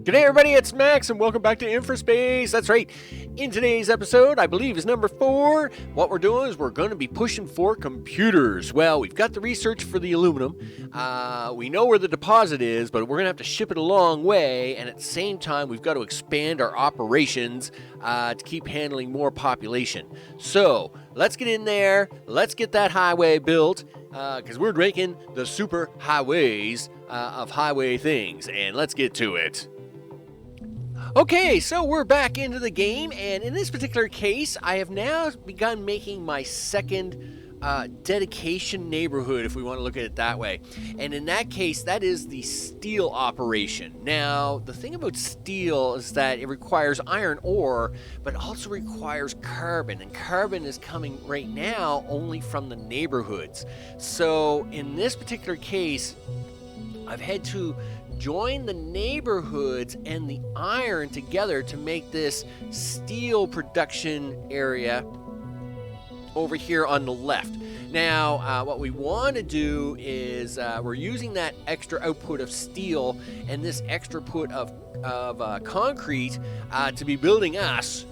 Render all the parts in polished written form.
G'day everybody, it's Max and welcome back to InfraSpace. That's right, in today's episode, I believe is number 4, what we're doing is we're going to be pushing for computers. Well, we've got the research for the aluminum, we know where the deposit is, but we're going to have to ship it a long way, and at the same time we've got to expand our operations to keep handling more population. So, let's get in there, let's get that highway built, because we're making the super highways of highway things, and let's get to it. Okay, so we're back into the game, and in this particular case, I have now begun making my second dedication neighborhood, if we want to look at it that way. And in that case, that is the steel operation. Now, the thing about steel is that it requires iron ore, but it also requires carbon, and carbon is coming right now only from the neighborhoods. So, in this particular case, I've had to join the neighborhoods and the iron together to make this steel production area over here on the left. Now, what we want to do is we're using that extra output of steel and this extra put of concrete to be building us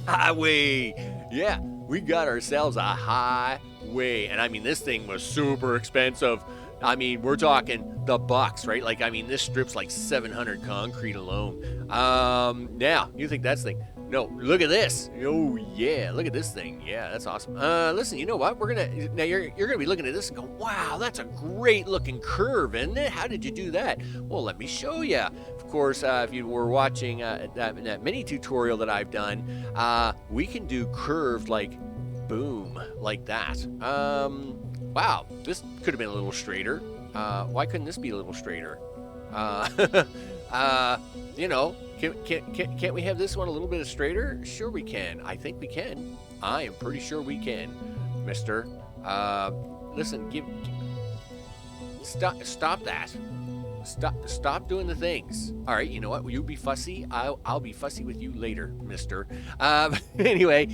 highway. Yeah, we got ourselves a highway, and I mean this thing was super expensive. I mean, we're talking the bucks, right? Like, I mean, this strip's like 700 concrete alone. Now, you think that's the thing? No, look at this. Oh, yeah, look at this thing. Yeah, that's awesome. Listen, you know what? Now you're gonna be looking at this and go, wow, that's a great looking curve, isn't it? How did you do that? Well, let me show you. Of course, if you were watching that mini tutorial that I've done, we can do curved like boom, like that. Wow, this could have been a little straighter. Why couldn't this be a little straighter? You know, can't we have this one a little bit straighter? Sure we can. I think we can. I am pretty sure we can, mister. Listen, stop that. Stop doing the things. All right, you know what? Will you be fussy? I'll be fussy with you later, mister. Anyway,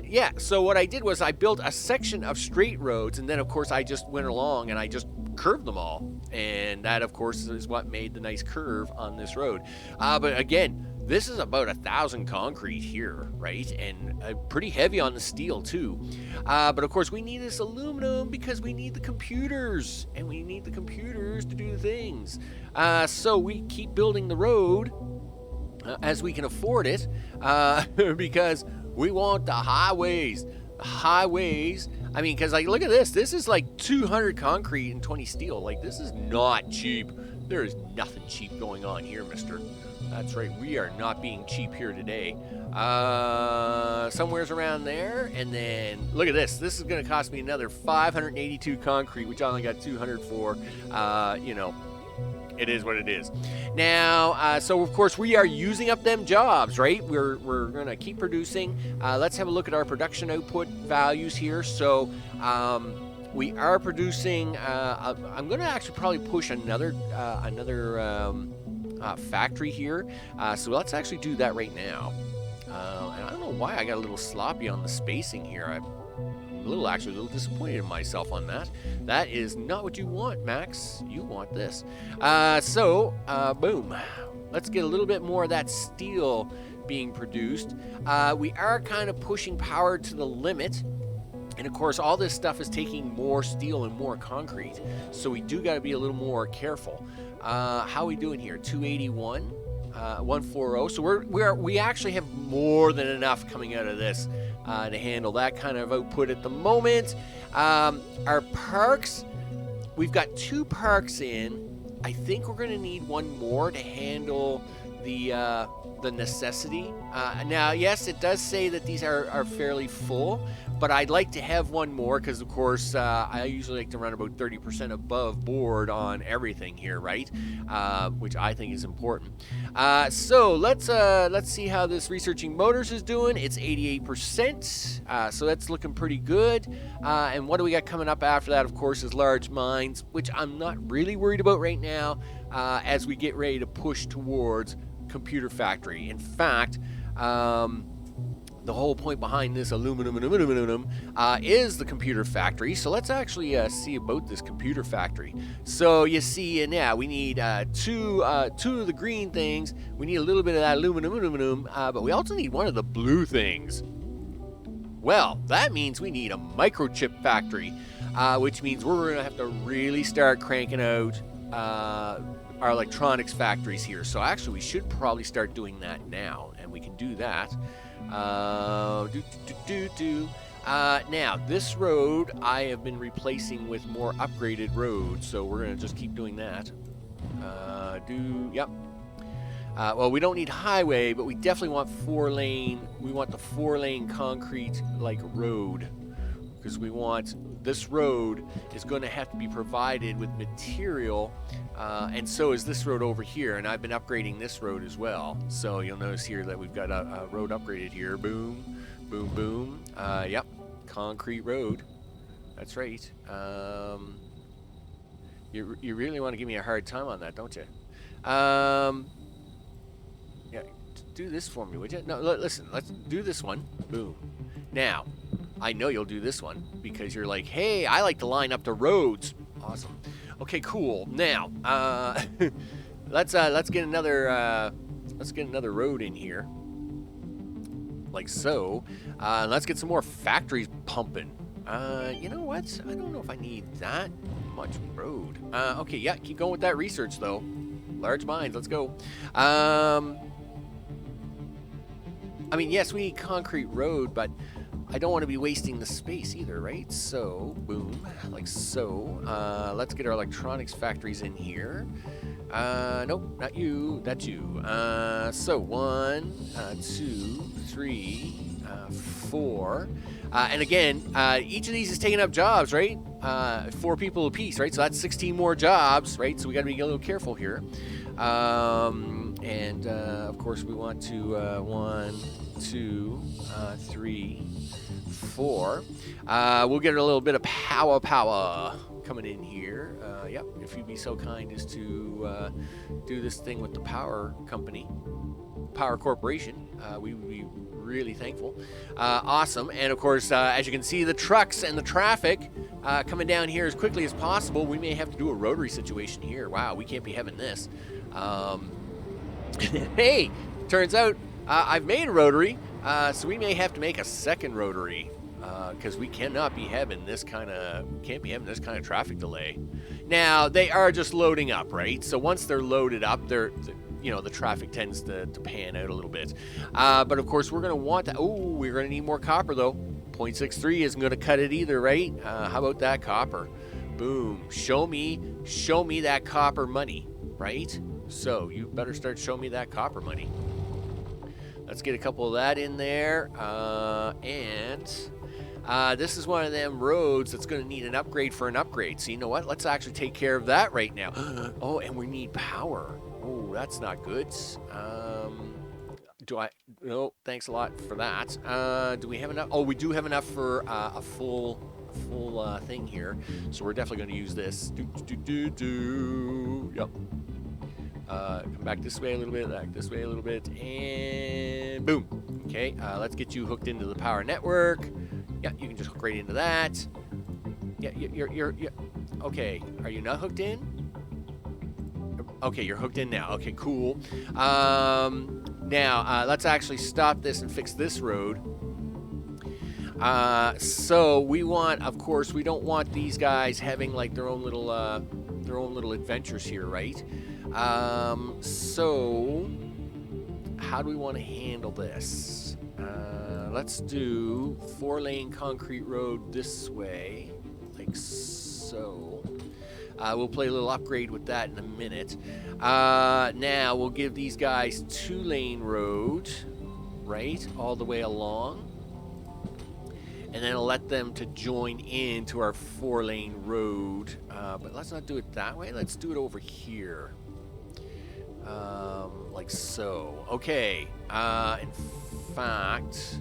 yeah, so what I did was I built a section of straight roads, and then, of course, I just went along and I just curved them all. And that, of course, is what made the nice curve on this road. But again, this is about 1,000 concrete here, right? And pretty heavy on the steel, too. But, of course, we need this aluminum because we need the computers. And we need the computers to do the things. So we keep building the road as we can afford it because we want the highways. The highways. I mean, because, like, look at this. This is like 200 concrete and 20 steel. Like, this is not cheap. There is nothing cheap going on here, mister. That's right, we are not being cheap here today. Somewhere's around there, and then look at this. This is going to cost me another 582 concrete, which I only got 200 for. You know, it is what it is. Now, so of course we are using up them jobs, right? We're going to keep producing. Let's have a look at our production output values here. So, we are producing. I'm going to actually probably push another factory here, so let's actually do that right now. And I don't know why I got a little sloppy on the spacing here. I'm a little disappointed in myself on that. That is not what you want, Max. You want this. Boom. Let's get a little bit more of that steel being produced. We are kind of pushing power to the limit. And of course, all this stuff is taking more steel and more concrete. So we do got to be a little more careful. How are we doing here? 281, 140. So we actually have more than enough coming out of this to handle that kind of output at the moment. Our parks, we've got 2 parks in. I think we're going to need one more to handle the necessity. Now, yes, it does say that these are fairly full, but I'd like to have one more because, of course, I usually like to run about 30% above board on everything here, right? Which I think is important. So let's see how this researching motors is doing. It's 88%, so that's looking pretty good. And what do we got coming up after that? Of course, is large mines, which I'm not really worried about right now as we get ready to push towards computer factory. In fact, the whole point behind this aluminum is the computer factory. So let's actually see about this computer factory. So you see, yeah, we need two of the green things. We need a little bit of that aluminum, but we also need one of the blue things. Well, that means we need a microchip factory, which means we're going to have to really start cranking out our electronics factories here. So actually, we should probably start doing that now, and we can do that. Now, this road I have been replacing with more upgraded roads, so we're going to just keep doing that. Yep. Well, we don't need highway, but we definitely want 4-lane. We want the 4-lane concrete like road, because we want this road is going to have to be provided with material, and so is this road over here. And I've been upgrading this road as well. So you'll notice here that we've got a road upgraded here. Boom, boom, boom. Yep, concrete road. That's right. You really want to give me a hard time on that, don't you? Yeah, do this for me, would you? No, listen, let's do this one. Boom. Now, I know you'll do this one because you're like, hey, I like to line up the roads. Awesome. Okay, cool. Now, let's get another road in here, like so. Let's get some more factories pumping. You know what? I don't know if I need that much road. Okay, yeah, keep going with that research though. Large minds, let's go. I mean, yes, we need concrete road, but I don't want to be wasting the space either, right? So, boom, like so. Let's get our electronics factories in here. Nope, not you, that's you. So, 1, 2, 3, 4. And again, each of these is taking up jobs, right? 4 people apiece, right? So that's 16 more jobs, right? So we got to be a little careful here. Of course, we want to 1, 2, 3, 4. We'll get a little bit of power coming in here. Yep, if you'd be so kind as to do this thing with the power company, power corporation, we would be really thankful. Awesome. And of course, as you can see, the trucks and the traffic coming down here as quickly as possible. We may have to do a rotary situation here. Wow, we can't be having this. Hey, turns out I've made a rotary, so we may have to make a second rotary, because we cannot be having this kind of traffic delay. Now, they are just loading up, right? So once they're loaded up, the traffic tends to pan out a little bit. But of course, we're going to want that. Oh, we're going to need more copper, though. 0.63 isn't going to cut it either, right? How about that copper? Boom. Show me that copper money, right? So you better start showing me that copper money. Let's get a couple of that in there. This is one of them roads that's going to need an upgrade for an upgrade. So you know what? Let's actually take care of that right now. Oh, and we need power. Oh, that's not good. No, thanks a lot for that. Do we have enough? Oh, we do have enough for a full thing here. So we're definitely going to use this. Yep. Come back this way a little bit, back this way a little bit, and boom. Okay, let's get you hooked into the power network. Yeah, you can just hook right into that. Yeah, you're okay. Are you not hooked in? Okay, you're hooked in now. Okay, cool. Now, let's actually stop this and fix this road. So we want, of course, we don't want these guys having like their own little adventures here, right? So how do we want to handle this? Let's do 4-lane concrete road this way, like so. We'll play a little upgrade with that in a minute. Now we'll give these guys 2-lane road, right, all the way along, and then I'll let them to join into our 4-lane road. But let's not do it that way. Let's do it over here, like so. Okay. In fact,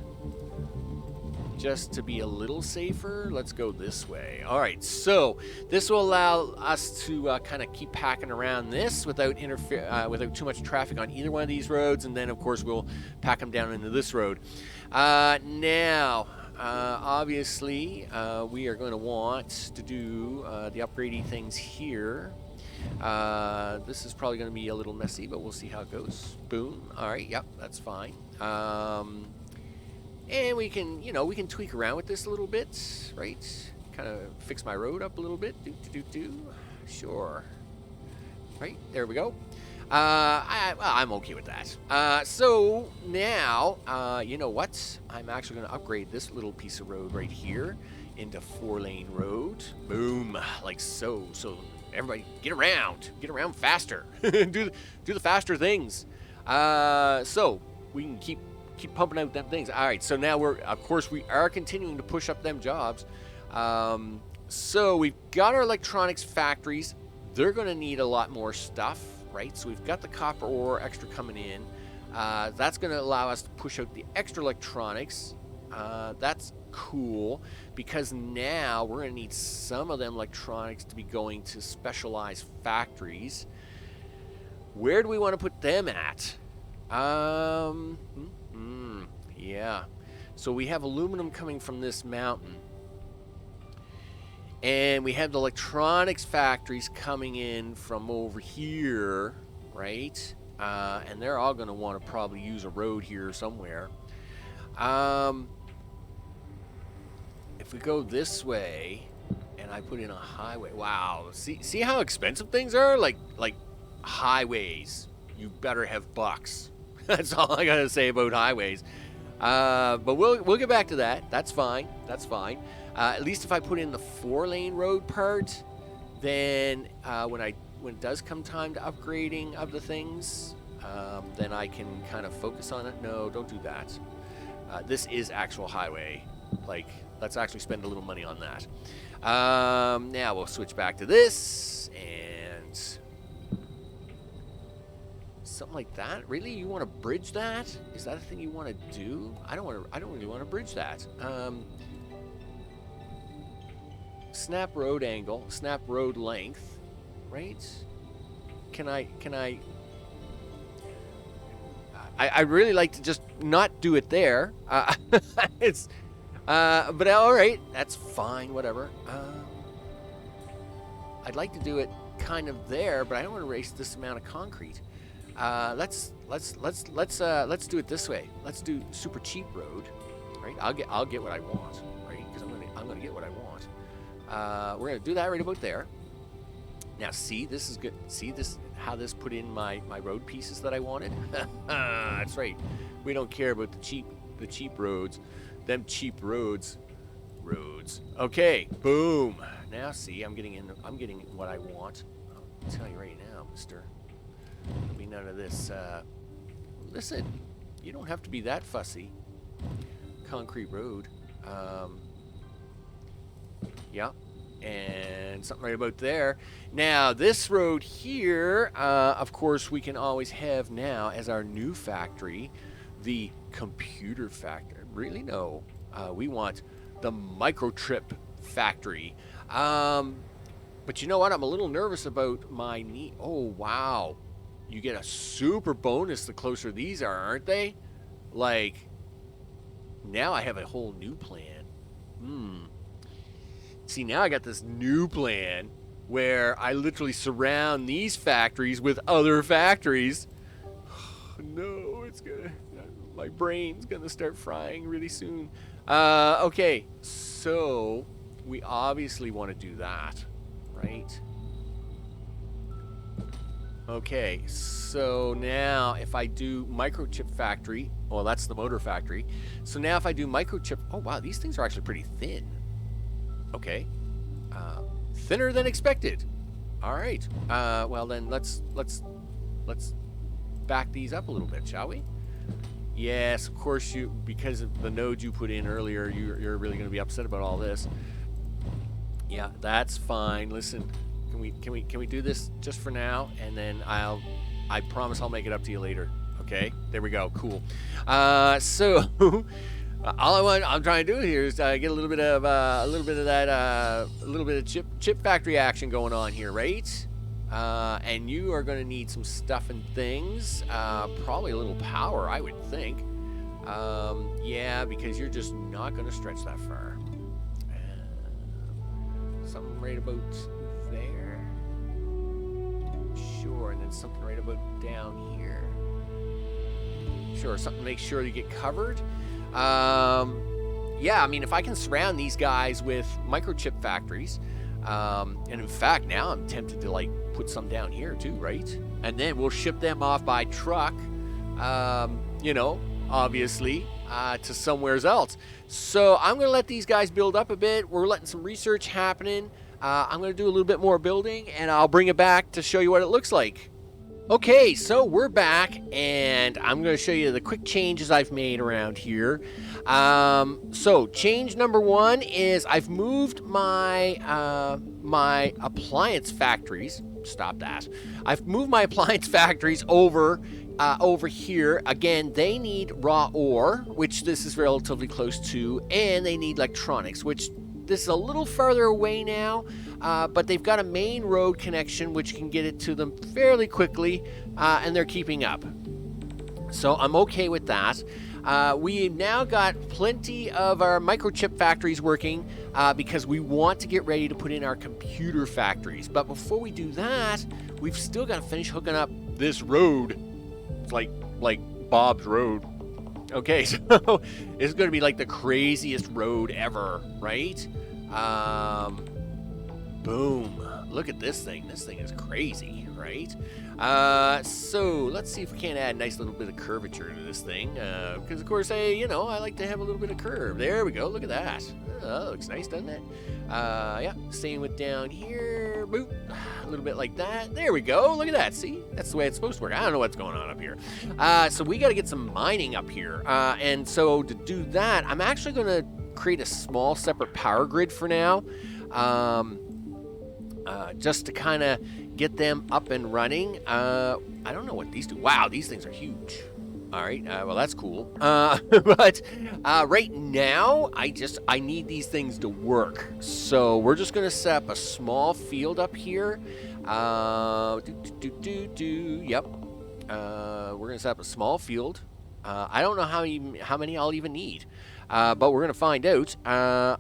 just to be a little safer, let's go this way. All right, so this will allow us to kind of keep packing around this without too much traffic on either one of these roads, and then of course we'll pack them down into this road. Now, obviously, we are going to want to do the upgrading things here. This is probably going to be a little messy, but we'll see how it goes. Boom. All right. Yep, that's fine. And we can, we can tweak around with this a little bit, right? Kind of fix my road up a little bit. Sure. Right, there we go. I'm okay with that. So now, you know what? I'm actually going to upgrade this little piece of road right here into 4-lane road. Boom, like so. So everybody, get around faster. do the faster things. So we can keep pumping out them things. All right. So now we are continuing to push up them jobs. So we've got our electronics factories. They're going to need a lot more stuff, right? So we've got the copper ore extra coming in. That's going to allow us to push out the extra electronics. That's cool because now we're going to need some of them electronics to be going to specialized factories. Where do we want to put them at? Yeah. So we have aluminum coming from this mountain. And we have the electronics factories coming in from over here, right? And they're all going to want to probably use a road here somewhere. If we go this way, and I put in a highway, wow! See how expensive things are? Like highways, you better have bucks. That's all I gotta say about highways. But we'll get back to that. That's fine. That's fine. At least if I put in the 4-lane road part, then when it does come time to upgrading of the things, then I can kind of focus on it. No, don't do that. This is actual highway. Like, let's actually spend a little money on that. Now we'll switch back to this and something like that. Really, you want to bridge that? Is that a thing you want to do? I don't really want to bridge that. Snap road angle, snap road length, right? Can I really like to just not do it there. But all right, that's fine, whatever. I'd like to do it kind of there, but I don't want to waste this amount of concrete. Let's do it this way. Let's do super cheap road, right? I'll get what I want, right? Because I'm gonna get what I want. We're gonna do that right about there. Now, see, this is good. See this, how this put in my road pieces that I wanted. That's right. We don't care about the cheap roads. Them cheap roads. Okay, boom. Now, see, I'm getting what I want. I'll tell you right now, mister. There'll be none of this. Listen, you don't have to be that fussy. Concrete road. Yeah, and something right about there. Now, this road here, of course, we can always have now as our new factory, the computer factory. Really, no. We want the microchip factory. But you know what? I'm a little nervous about my knee. Oh, wow. You get a super bonus the closer these are, aren't they? Like, now I have a whole new plan. See, now I got this new plan where I literally surround these factories with other factories. No, my brain's gonna start frying really soon. Okay, so we obviously want to do that, right? Okay, so now if I do microchip factory, well, that's the motor factory. So now if I do microchip, oh wow, these things are actually pretty thin. Okay, thinner than expected. All right. Well then, let's back these up a little bit, shall we? Yes, of course because of the node you put in earlier, you're really going to be upset about all this. Yeah, that's fine. Listen, can we do this just for now, and then I promise I'll make it up to you later. Okay, there we go. Cool. So. I'm trying to do here is get a little bit of chip factory action going on here, right? And you are going to need some stuff and things, probably a little power, I would think. Yeah, because you're just not going to stretch that far. Something right about there. Sure, and then something right about down here. Sure, something to make sure you get covered. Yeah, I mean, if I can surround these guys with microchip factories, and in fact, now I'm tempted to like put some down here too, right? And then we'll ship them off by truck, you know, obviously, to somewhere else. So I'm going to let these guys build up a bit. We're letting some research happening. I'm going to do a little bit more building, and I'll bring it back to show you what it looks like. Okay, so we're back, and I'm going to show you the quick changes I've made around here. So change number one is I've moved my my appliance factories. Stop that. I've moved my appliance factories over here. Again, they need raw ore, which this is relatively close to, and they need electronics, which this is a little farther away now, but they've got a main road connection which can get it to them fairly quickly, and they're keeping up. So I'm okay with that. We now got plenty of our microchip factories working because we want to get ready to put in our computer factories. But before we do that, we've still got to finish hooking up this road. It's like Bob's Road. Okay, so it's going to be like the craziest road ever, right? Boom. Look at this thing. This thing is crazy, right? So let's see if we can't add a nice little bit of curvature to this thing. Because, of course, I like to have a little bit of curve. There we go. Look at that. Oh, that looks nice, doesn't it? Yeah, same with down here. Boop. A little bit like that. There we go. Look at that. See? That's the way it's supposed to work. I don't know what's going on up here. So we got to get some mining up here. And so to do that, I'm actually going to create a small separate power grid for now. Just to kind of get them up and running. I don't know what these do. Wow, these things are huge. All right, well, that's cool. But right now, I need these things to work. So we're just going to set up a small field up here. Yep. We're going to set up a small field. I don't know how many I'll even need. But we're going to find out.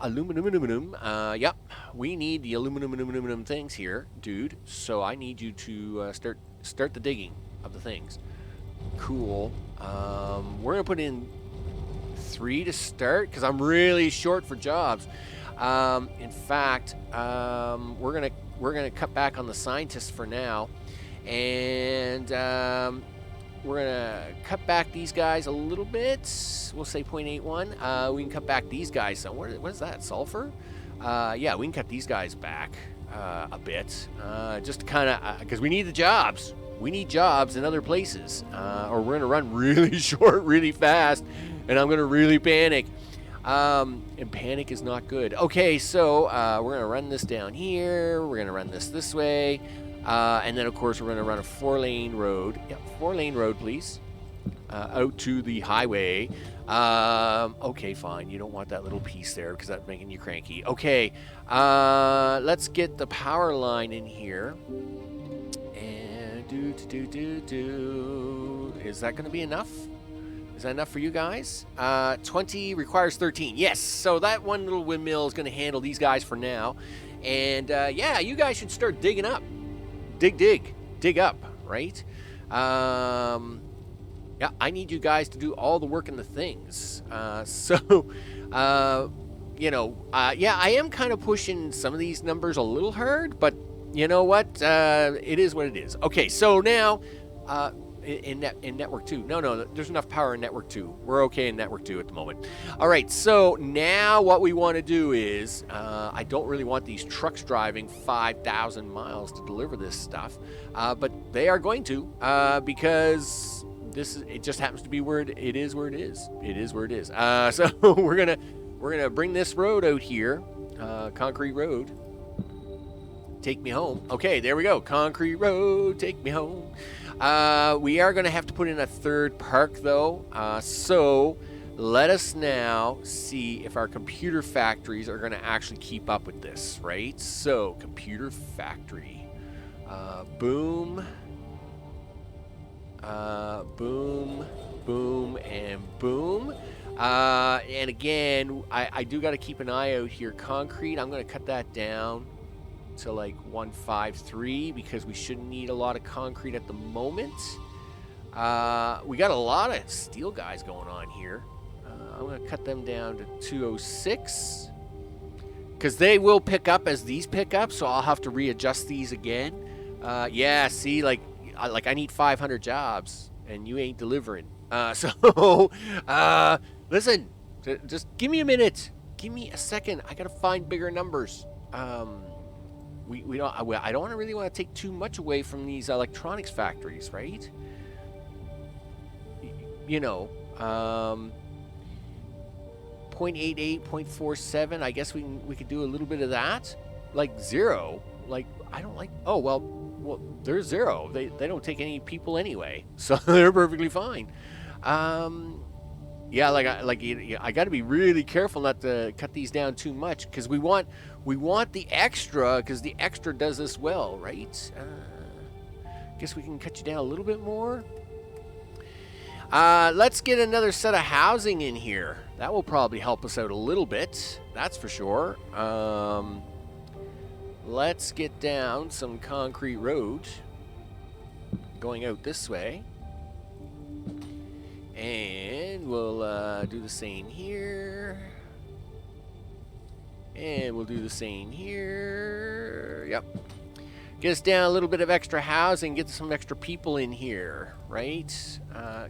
Aluminum. Yep. We need the aluminum things here, dude. So I need you to start the digging of the things. Cool. We're going to put in 3 to start because I'm really short for jobs. In fact, we're going to cut back on the scientists for now. And we're going to cut back these guys a little bit. We'll say 0.81. We can cut back these guys. So what is that? Sulfur? Yeah, we can cut these guys back a bit. Just to kind of, because we need the jobs. We need jobs in other places. Or we're going to run really short, really fast. And I'm going to really panic. And panic is not good. Okay, so we're going to run this down here. We're going to run this way. And then, of course, we're going to run a 4-lane road. Yep, 4-lane road, please. Out to the highway. Okay, fine. You don't want that little piece there because that's making you cranky. Okay, let's get the power line in here. And is that going to be enough? Is that enough for you guys? 20 requires 13. Yes, so that one little windmill is going to handle these guys for now. And, yeah, you guys should start digging up. Dig up, right? Yeah, I need you guys to do all the work and the things. Yeah, I am kind of pushing some of these numbers a little hard, but you know what? It is what it is. Okay, so now in network 2. No, there's enough power in network 2. We're okay in network 2 at the moment. All right, so now what we want to do is I don't really want these trucks driving 5,000 miles to deliver this stuff, but they are going to because it just happens to be where it is. Where it is. It is where it is. So we're gonna bring this road out here, concrete road. Take me home. Okay, there we go. Concrete road, take me home. We are going to have to put in a third park, though. So let us now see if our computer factories are going to actually keep up with this, right? So, computer factory. Boom. Boom. boom, and boom. And again, I do got to keep an eye out here. Concrete, I'm going to cut that down to like 153 because we shouldn't need a lot of concrete at the moment. We got a lot of steel guys going on here. I'm going to cut them down to 206 because they will pick up as these pick up, so I'll have to readjust these again. Yeah, see, like I need 500 jobs, and you ain't delivering. So listen, just give me a minute. Give me a second. I gotta find bigger numbers. We don't. I don't really want to take too much away from these electronics factories, right? You know, 0.88, 0.47. I guess we could do a little bit of that. Like 0. Like I don't like. Oh well, they're 0. They don't take any people anyway, so they're perfectly fine. Yeah, I got to be really careful not to cut these down too much because we want the extra because the extra does us well, right? Guess we can cut you down a little bit more. Let's get another set of housing in here. That will probably help us out a little bit. That's for sure. Let's get down some concrete road going out this way. And we'll do the same here. And we'll do the same here. Yep. Get us down a little bit of extra housing. Get some extra people in here, right?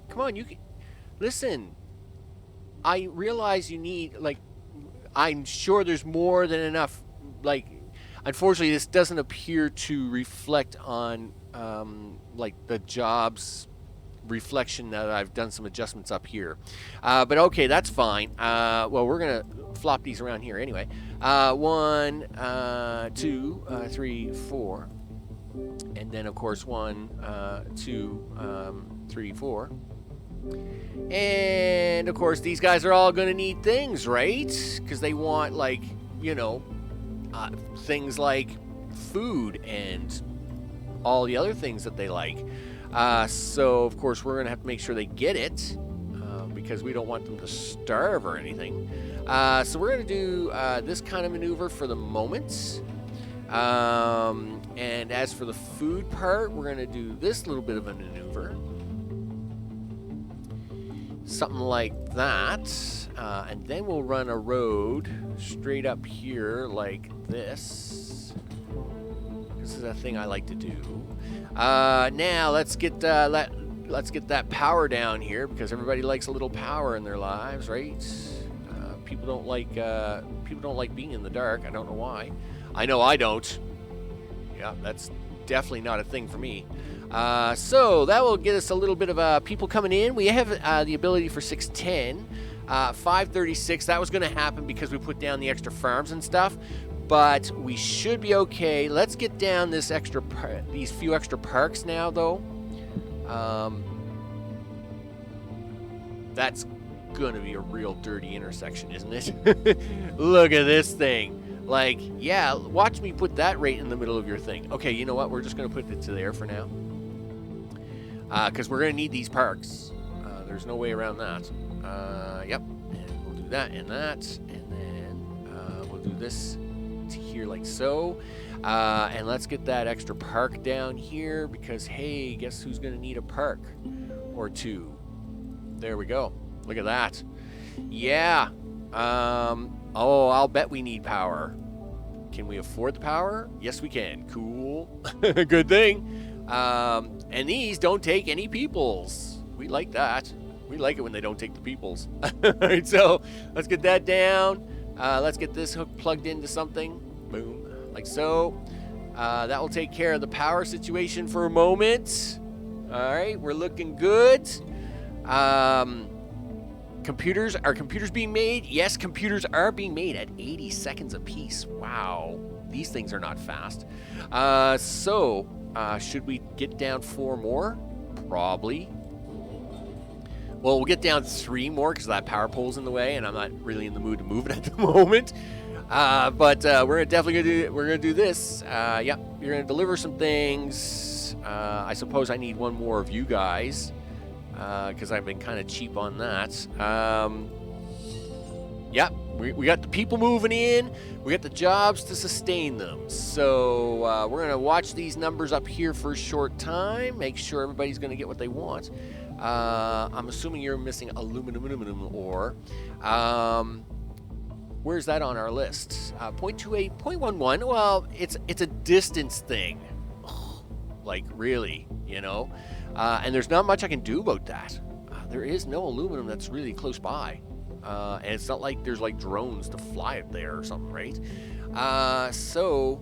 Come on, you can... Listen, I realize you need, like... I'm sure there's more than enough, like... Unfortunately, this doesn't appear to reflect on, like, the jobs... reflection that I've done some adjustments up here, but okay, that's fine. Well, we're gonna flop these around here anyway. 1 2 3 4, and then of course 1 2 3 4, and of course these guys are all gonna need things, right? Because they want, like, you know, things like food and all the other things that they like. So, of course, we're going to have to make sure they get it because we don't want them to starve or anything. So we're going to do this kind of maneuver for the moment. And as for the food part, we're going to do this little bit of a maneuver. Something like that. And then we'll run a road straight up here like this. This is a thing I like to do. Now let's get that power down here because everybody likes a little power in their lives, right? People don't like being in the dark. I don't know why. I know I don't. Yeah, that's definitely not a thing for me. So that will get us a little bit of people coming in. We have the ability for 610, 536. That was going to happen because we put down the extra farms and stuff. But we should be okay. Let's get down these few extra parks now, though. That's gonna be a real dirty intersection, isn't it? Look at this thing. Like, yeah, watch me put that right in the middle of your thing. Okay, you know what? We're just gonna put it to there for now. Because we're gonna need these parks. There's no way around that. Yep. And we'll do that and that. And then we'll do this to here like so. And let's get that extra park down here because, hey, guess who's going to need a park or two? There we go. Look at that. Yeah. Oh, I'll bet we need power. Can we afford the power? Yes, we can. Cool. Good thing. And these don't take any peoples. We like that. We like it when they don't take the peoples. All right, so let's get that down. Let's get this hook plugged into something. Boom. Like so. That will take care of the power situation for a moment. All right, we're looking good. Are computers being made? Yes, computers are being made at 80 seconds apiece. Wow. These things are not fast. Should we get down 4 more? Probably. Well, we'll get down 3 more because that power pole's in the way, and I'm not really in the mood to move it at the moment. But we're definitely gonna do this. Yep, you're gonna deliver some things. I suppose I need 1 more of you guys. because I've been kind of cheap on that. Yeah, we got the people moving in. We got the jobs to sustain them. So we're going to watch these numbers up here for a short time. Make sure everybody's going to get what they want. I'm assuming you're missing aluminum ore. Where's that on our list? 0.28, 0.11. Well, it's a distance thing. Like, really, you know? And there's not much I can do about that. There is no aluminum that's really close by. And it's not like there's like drones to fly it there or something, right? So,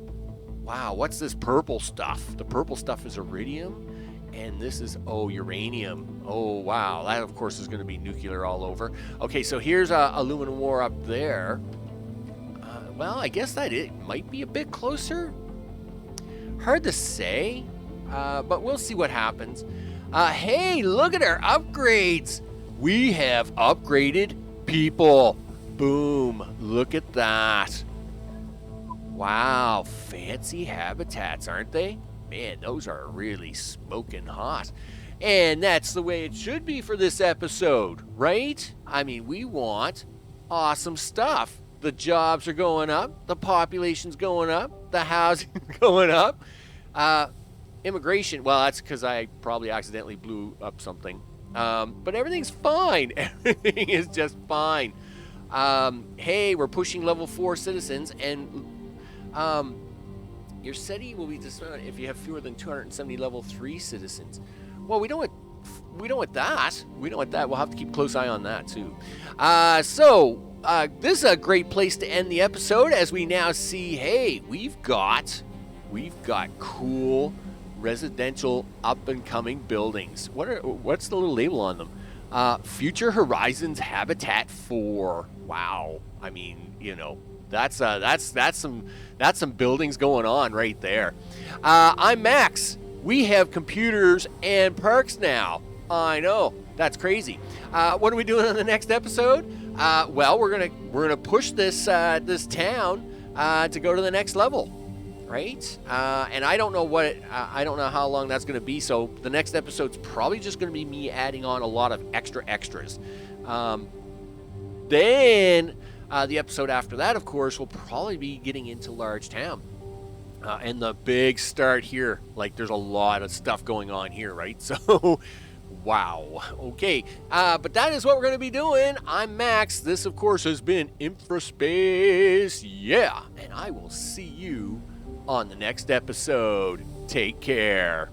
wow, what's this purple stuff? The purple stuff is iridium, and this is, uranium. Oh, wow, that of course is going to be nuclear all over. Okay, so here's aluminum ore up there. Well, I guess that it might be a bit closer. Hard to say, but we'll see what happens. Hey, look at our upgrades. We have upgraded people. Boom. Look at that. Wow. Fancy habitats, aren't they? Man, those are really smoking hot. And that's the way it should be for this episode, right? I mean, we want awesome stuff. The jobs are going up. The population's going up. The housing's going up. Immigration, well, that's because I probably accidentally blew up something. But everything's fine. Everything is just fine. Hey, we're pushing level 4 citizens, and your city will be dismantled if you have fewer than 270 level 3 citizens. Well, we don't want that. We don't want that. We'll have to keep a close eye on that too. This is a great place to end the episode, as we now see, hey, we've got cool residential up-and-coming buildings. What's the little label on them? Future Horizons Habitat 4. Wow. I mean, you know, that's some buildings going on right there. I'm Max. We have computers and parks now. I know, that's crazy. What are we doing on the next episode? Well, we're gonna push this town to go to the next level. Right? And I don't know I don't know how long that's going to be, so the next episode's probably just going to be me adding on a lot of extras. Then the episode after that, of course, will probably be getting into Large Town. And the big start here, like there's a lot of stuff going on here, right? So, wow. Okay, but that is what we're going to be doing. I'm Max. This, of course, has been InfraSpace. Yeah, and I will see you on the next episode. Take care.